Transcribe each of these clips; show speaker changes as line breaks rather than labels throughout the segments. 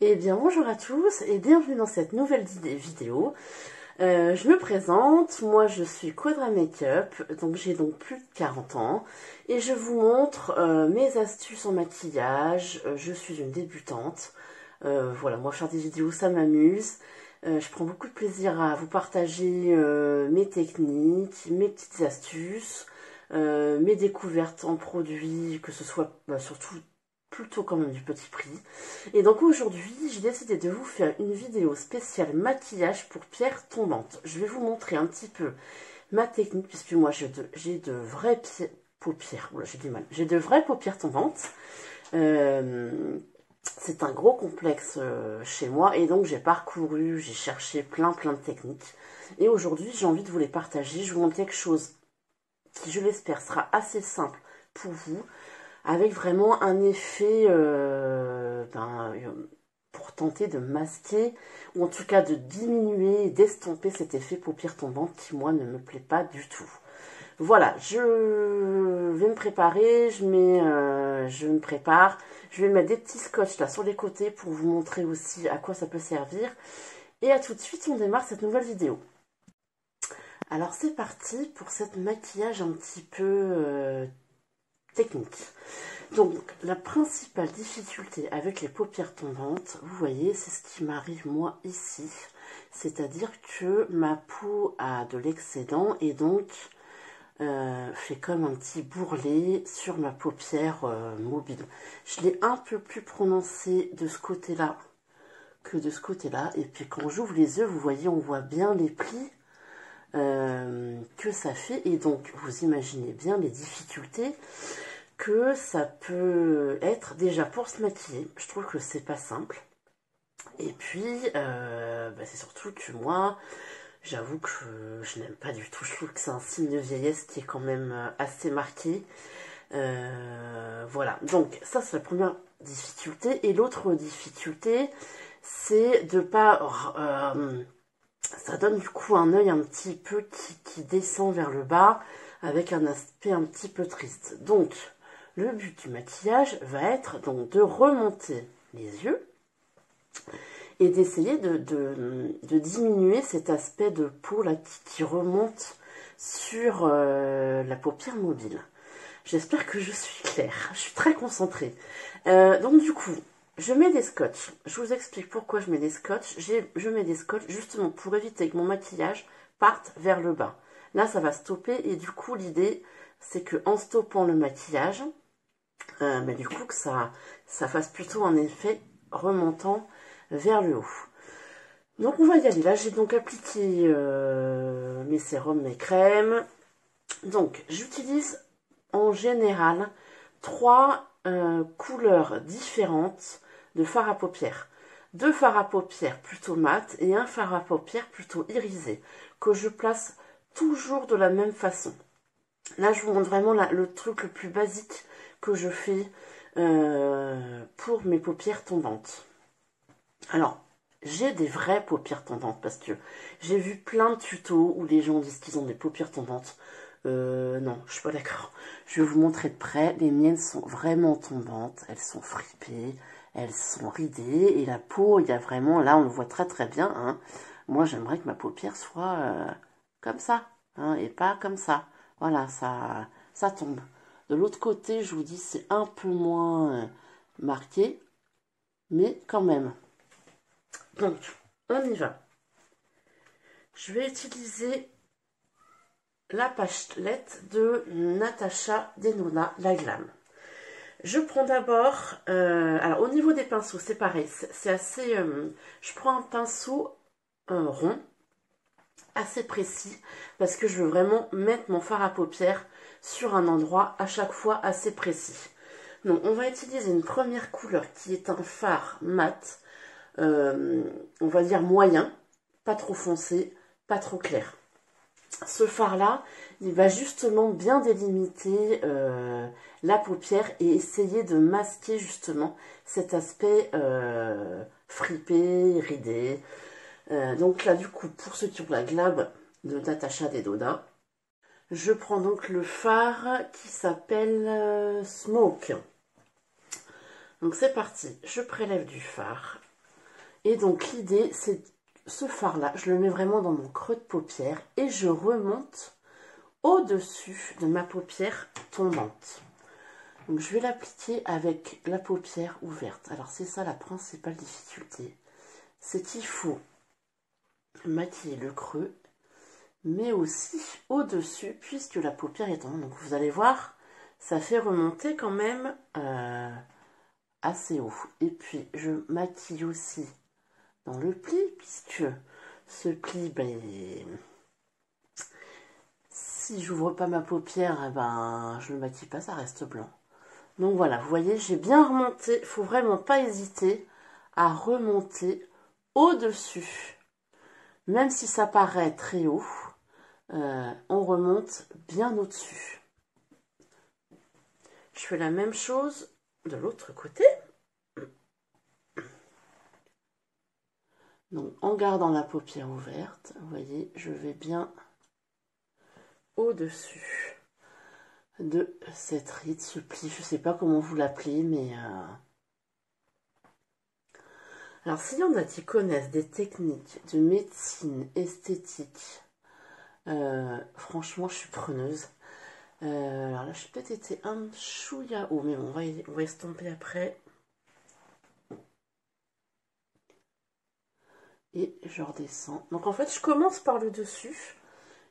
Eh bien bonjour à tous et bienvenue dans cette nouvelle vidéo. Je me présente, moi je suis Quadra Makeup, donc j'ai donc plus de 40 ans et je vous montre mes astuces en maquillage. Je suis une débutante, voilà, moi faire des vidéos ça m'amuse. Je prends beaucoup de plaisir à vous partager mes techniques, mes petites astuces, mes découvertes en produits, que ce soit surtout plutôt quand même du petit prix. Et donc aujourd'hui, j'ai décidé de vous faire une vidéo spéciale maquillage pour pierres tombantes. Je vais vous montrer un petit peu ma technique, puisque moi j'ai de vraies paupières. Oula, j'ai du mal. J'ai de vraies paupières tombantes. C'est un gros complexe chez moi et donc j'ai parcouru, j'ai cherché plein de techniques. Et aujourd'hui, j'ai envie de vous les partager. Je vous montre quelque chose qui, je l'espère, sera assez simple pour vous, avec vraiment un effet pour tenter de masquer, ou en tout cas de diminuer et d'estomper cet effet paupières tombantes qui, moi, ne me plaît pas du tout. Voilà, je vais me préparer, je me prépare, je vais mettre des petits scotch là sur les côtés pour vous montrer aussi à quoi ça peut servir. Et à tout de suite, on démarre cette nouvelle vidéo. Alors c'est parti pour cette maquillage un petit peu technique. Donc, la principale difficulté avec les paupières tombantes, vous voyez, c'est ce qui m'arrive moi ici. C'est-à-dire que ma peau a de l'excédent et donc fait comme un petit bourrelet sur ma paupière mobile. Je l'ai un peu plus prononcé de ce côté-là que de ce côté-là. Et puis quand j'ouvre les yeux, vous voyez, on voit bien les plis que ça fait. Et donc, vous imaginez bien les difficultés que ça peut être déjà pour se maquiller. Je trouve que c'est pas simple. Et puis, c'est surtout que moi, j'avoue que je n'aime pas du tout. Je trouve que c'est un signe de vieillesse qui est quand même assez marqué. Voilà, donc ça c'est la première difficulté. Et l'autre difficulté, c'est de pas... ça donne du coup un œil un petit peu qui descend vers le bas, avec un aspect un petit peu triste. Donc, le but du maquillage va être donc de remonter les yeux et d'essayer de diminuer cet aspect de peau là qui remonte sur la paupière mobile. J'espère que je suis claire, je suis très concentrée. Donc du coup, je mets des scotch. Je vous explique pourquoi je mets des scotch. Je mets des scotch justement pour éviter que mon maquillage parte vers le bas. Là, ça va stopper et du coup, l'idée, c'est que en stoppant le maquillage, du coup, que ça fasse plutôt un effet remontant vers le haut. Donc, on va y aller. Là, j'ai donc appliqué mes sérums, mes crèmes. Donc, j'utilise en général 3 couleurs différentes de fard à paupières. 2 fards à paupières plutôt mat et un fard à paupières plutôt irisé, que je place toujours de la même façon. Là, je vous montre vraiment le truc le plus basique que je fais pour mes paupières tombantes. Alors, j'ai des vraies paupières tombantes parce que j'ai vu plein de tutos où les gens disent qu'ils ont des paupières tombantes. Non, je suis pas d'accord. Je vais vous montrer de près. Les miennes sont vraiment tombantes. Elles sont fripées, elles sont ridées. Et la peau, il y a vraiment, là on le voit très bien. Hein. Moi, j'aimerais que ma paupière soit comme ça, hein, et pas comme ça. Voilà, ça tombe. De l'autre côté, je vous dis, c'est un peu moins marqué, mais quand même. Donc, on y va. Je vais utiliser la palette de Natasha Denona, la Glam. Je prends d'abord, alors au niveau des pinceaux, c'est pareil, c'est assez, je prends un pinceau rond, assez précis, parce que je veux vraiment mettre mon fard à paupières sur un endroit à chaque fois assez précis. Donc on va utiliser une première couleur qui est un fard mat, on va dire moyen, pas trop foncé, pas trop clair. Ce fard-là, il va justement bien délimiter la paupière et essayer de masquer justement cet aspect fripé, ridé. Donc là, du coup, pour ceux qui ont la Glab de Natasha Denona, je prends donc le fard qui s'appelle Smoke. Donc c'est parti, je prélève du fard Et donc l'idée, c'est ce fard-là, je le mets vraiment dans mon creux de paupière et je remonte au-dessus de ma paupière tombante. Donc je vais l'appliquer avec la paupière ouverte. Alors c'est ça la principale difficulté, c'est qu'il faut maquiller le creux, mais aussi au-dessus, puisque la paupière est tombante. Donc vous allez voir, ça fait remonter quand même assez haut. Et puis je maquille aussi dans le pli, puisque ce pli, ben, si j'ouvre pas ma paupière, eh ben, je ne le maquille pas, ça reste blanc. Donc voilà, vous voyez, j'ai bien remonté. Il ne faut vraiment pas hésiter à remonter au-dessus. Même si ça paraît très haut, on remonte bien au-dessus. Je fais la même chose de l'autre côté. Donc en gardant la paupière ouverte, vous voyez, je vais bien au-dessus de cette ride, ce pli. Je ne sais pas comment vous l'appelez, mais... Alors, s'il y en a qui connaissent des techniques de médecine esthétique, franchement, je suis preneuse. Alors là, j'ai peut-être été un chouïa haut, mais bon, on va estomper après. Et je redescends. Donc, en fait, je commence par le dessus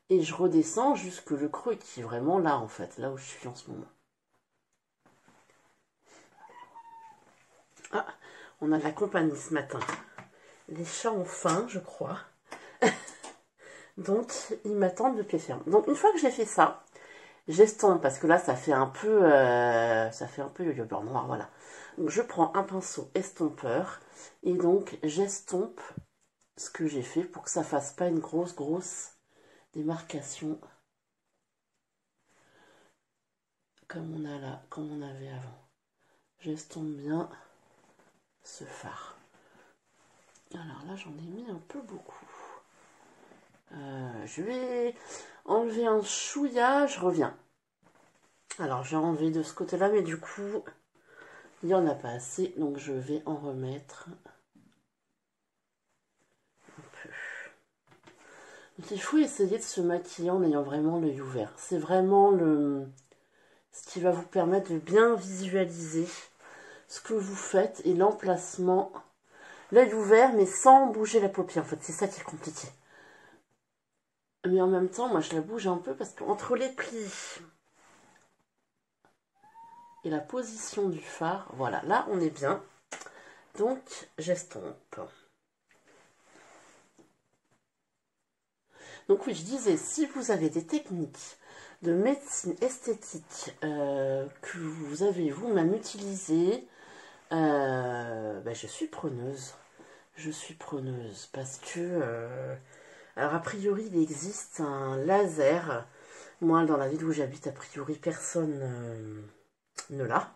et je redescends jusque le creux qui est vraiment là, en fait, là où je suis en ce moment. Ah, on a de la compagnie ce matin. Les chats ont faim, je crois. Donc, ils m'attendent de pied ferme. Donc, une fois que j'ai fait ça, j'estompe, parce que là, ça fait un peu yo-yo blanc noir, voilà. Donc, je prends un pinceau estompeur, et donc, j'estompe ce que j'ai fait pour que ça fasse pas une grosse démarcation, comme on a là, comme on avait avant. J'estompe bien ce fard. Alors là, j'en ai mis un peu beaucoup. Je vais enlever un chouïa, je reviens. Alors, j'ai enlevé de ce côté-là, mais du coup, il n'y en a pas assez, donc je vais en remettre un peu. Donc, il faut essayer de se maquiller en ayant vraiment l'œil ouvert. C'est vraiment ce qui va vous permettre de bien visualiser ce que vous faites et l'emplacement. L'œil ouvert, mais sans bouger la paupière. En fait, c'est ça qui est compliqué. Mais en même temps, moi, je la bouge un peu parce qu'entre les plis et la position du fard, voilà, là, on est bien. Donc, j'estompe. Donc oui, je disais, si vous avez des techniques de médecine esthétique que vous avez vous-même utilisées, ben, je suis preneuse. Je suis preneuse parce que... alors, a priori, il existe un laser. Moi, dans la ville où j'habite, a priori, personne ne l'a.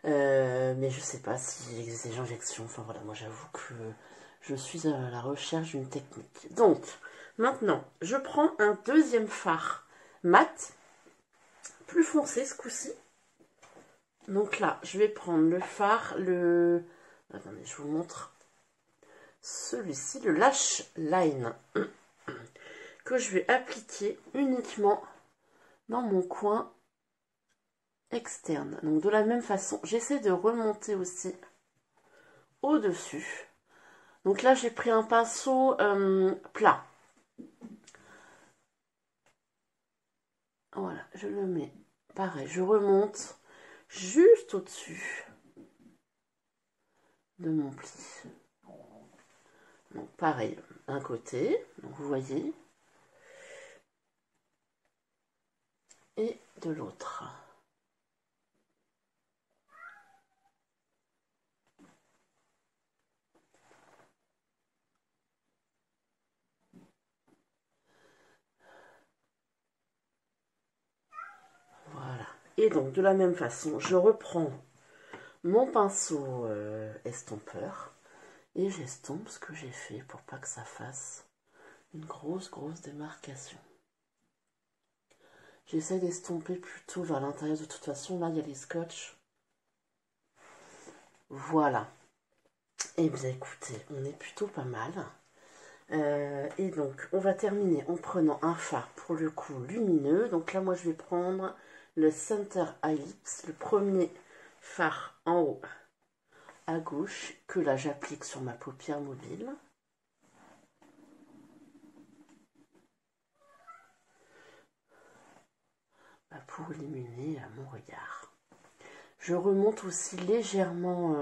Mais je sais pas s'il existe des injections. Enfin, voilà, moi, j'avoue que je suis à la recherche d'une technique. Donc, maintenant, je prends un deuxième fard mat, plus foncé ce coup-ci. Donc là, je vais prendre le fard, attendez, je vous montre. Celui-ci, le Lash Line, que je vais appliquer uniquement dans mon coin externe. Donc de la même façon, j'essaie de remonter aussi au-dessus. Donc là, j'ai pris un pinceau plat. Voilà, je le mets pareil, je remonte juste au-dessus de mon pli. Donc pareil, un côté, donc vous voyez, et de l'autre. Voilà. Et donc de la même façon, je reprends mon pinceau estompeur et j'estompe ce que j'ai fait pour pas que ça fasse une grosse démarcation. J'essaie d'estomper plutôt vers l'intérieur. De toute façon, là, il y a les scotch. Voilà. Eh bien écoutez, on est plutôt pas mal. Et donc on va terminer en prenant un fard pour le coup lumineux. Donc là moi je vais prendre le Center Eyelips, le premier fard en haut à gauche que là j'applique sur ma paupière mobile. Pour illuminer mon regard. Je remonte aussi légèrement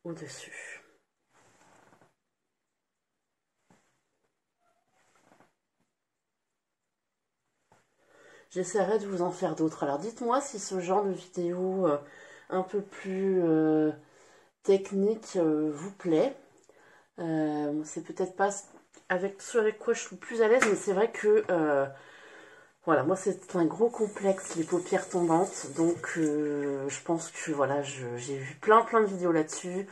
au-dessus. J'essaierai de vous en faire d'autres. Alors dites-moi si ce genre de vidéo un peu plus technique vous plaît. C'est peut-être pas ce avec quoi je suis le plus à l'aise, mais c'est vrai que voilà, moi c'est un gros complexe, les paupières tombantes, donc je pense que voilà, j'ai vu plein de vidéos là-dessus.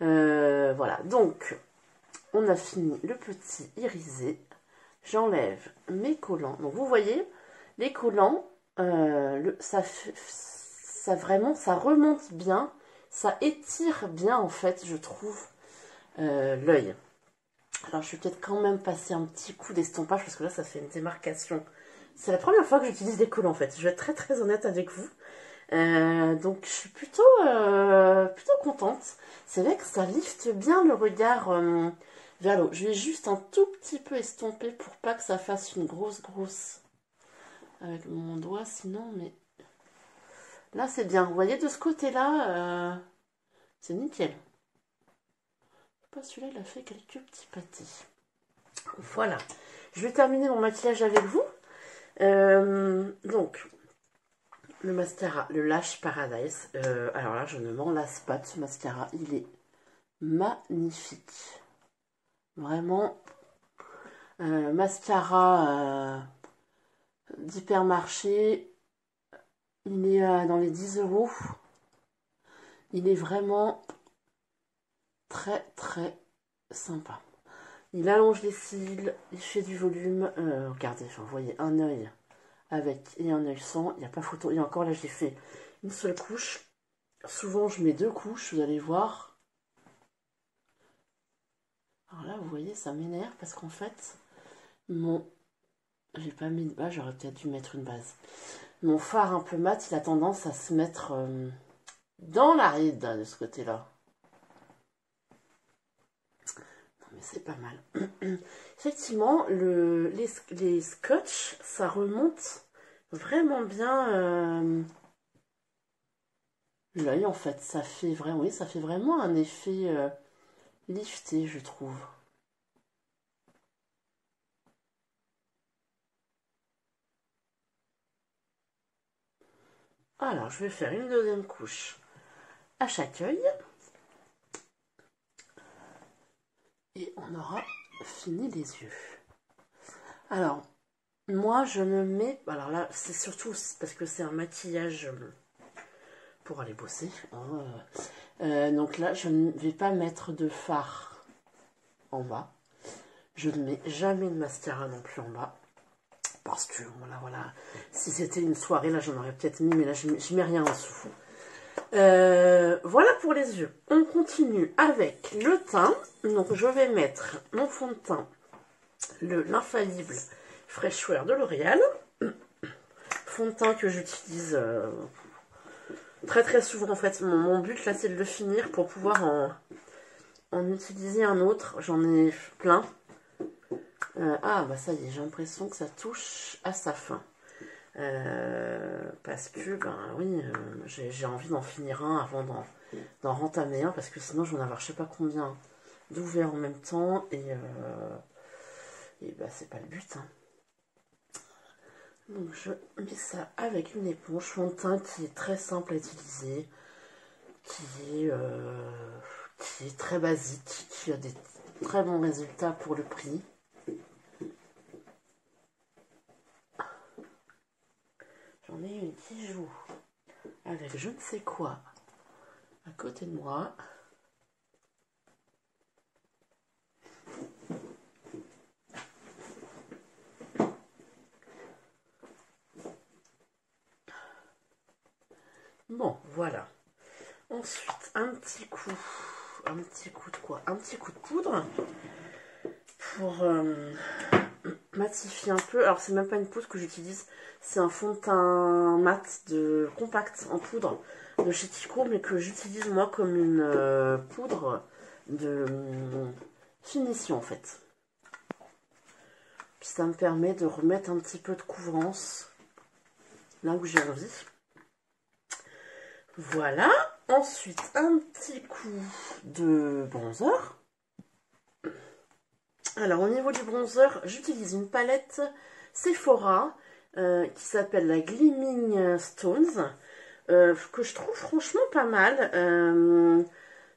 Voilà, donc on a fini le petit irisé. J'enlève mes collants. Donc vous voyez, les collants, ça vraiment, ça remonte bien, ça étire bien en fait, je trouve, l'œil. Alors je vais peut-être quand même passer un petit coup d'estompage parce que là ça fait une démarcation. C'est la première fois que j'utilise des collants en fait, je vais être très honnête avec vous. Donc je suis plutôt contente. C'est vrai que ça lifte bien le regard vers le haut. Je vais juste un tout petit peu estomper pour pas que ça fasse une grosse avec mon doigt sinon, mais là c'est bien. Vous voyez de ce côté-là, c'est nickel. Pas celui-là, il a fait quelques petits pâtés. Voilà. Je vais terminer mon maquillage avec vous. Donc, le mascara, le Lash Paradise. Alors là, je ne m'en lasse pas de ce mascara. Il est magnifique. Vraiment, mascara d'hypermarché. Il est dans les 10 €. Il est vraiment très sympa. Il allonge les cils, il fait du volume. Regardez, vous voyez un œil avec et un œil sans. Il n'y a pas photo. Et encore là, j'ai fait une seule couche. Souvent, je mets 2 couches, vous allez voir. Alors là, vous voyez, ça m'énerve parce qu'en fait, j'ai pas mis de base, j'aurais peut-être dû mettre une base. Mon fard un peu mat, il a tendance à se mettre dans la ride de ce côté-là. Non, mais c'est pas mal. Effectivement, les scotch, ça remonte vraiment bien l'œil en fait. Ça fait vraiment, oui, ça fait vraiment un effet lifté, je trouve. Alors, je vais faire une deuxième couche à chaque œil. Et on aura fini les yeux. Alors, moi, je me mets... Alors là, c'est surtout parce que c'est un maquillage pour aller bosser. Donc là, je ne vais pas mettre de fard en bas. Je ne mets jamais de mascara non plus en bas. Parce que, voilà. Si c'était une soirée, là, j'en aurais peut-être mis, mais là, je mets rien en dessous. Voilà pour les yeux. On continue avec le teint. Donc, je vais mettre mon fond de teint, l'infaillible Freshwear de L'Oréal. Fond de teint que j'utilise très souvent en fait. Mon but là c'est de le finir pour pouvoir en utiliser un autre. J'en ai plein. Ah bah ça y est, j'ai l'impression que ça touche à sa fin. Parce que ben oui, j'ai envie d'en finir un avant d'en rentamer un parce que sinon je vais en avoir je sais pas combien d'ouverts en même temps et bah c'est pas le but. Hein. Donc je mets ça avec une éponge fond de teint qui est très simple à utiliser, qui est très basique, qui a des très bons résultats pour le prix. J'en ai une qui joue avec je ne sais quoi à côté de moi. Bon, voilà. Ensuite, un petit coup de quoi? Un petit coup de poudre pour matifier un peu. Alors, c'est même pas une poudre que j'utilise, c'est un fond de teint mat de compact en poudre de chez Kiko, mais que j'utilise moi comme une poudre de finition en fait. Puis ça me permet de remettre un petit peu de couvrance là où j'ai envie. Voilà. Ensuite, un petit coup de bronzer. Alors, au niveau du bronzer, j'utilise une palette Sephora qui s'appelle la Gleaming Stones, que je trouve franchement pas mal.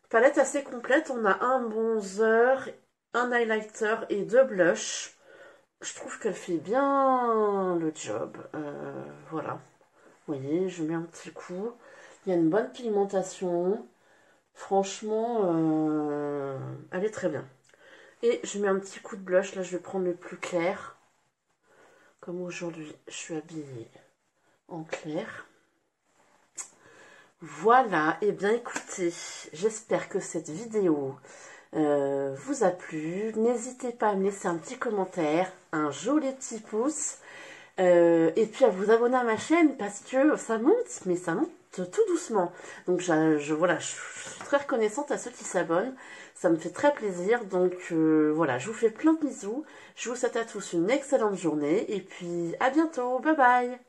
Palette assez complète, on a un bronzer, un highlighter et 2 blushs. Je trouve qu'elle fait bien le job. Voilà. Vous voyez, je mets un petit coup. Il y a une bonne pigmentation. Franchement, elle est très bien. Et je mets un petit coup de blush. Là, je vais prendre le plus clair. Comme aujourd'hui, je suis habillée en clair. Voilà. Et bien, écoutez, j'espère que cette vidéo vous a plu. N'hésitez pas à me laisser un petit commentaire, un joli petit pouce. Et puis à vous abonner à ma chaîne parce que ça monte, mais ça monte tout doucement. Donc voilà, je suis très reconnaissante à ceux qui s'abonnent. Ça me fait très plaisir. Donc voilà, je vous fais plein de bisous. Je vous souhaite à tous une excellente journée. Et puis à bientôt. Bye bye.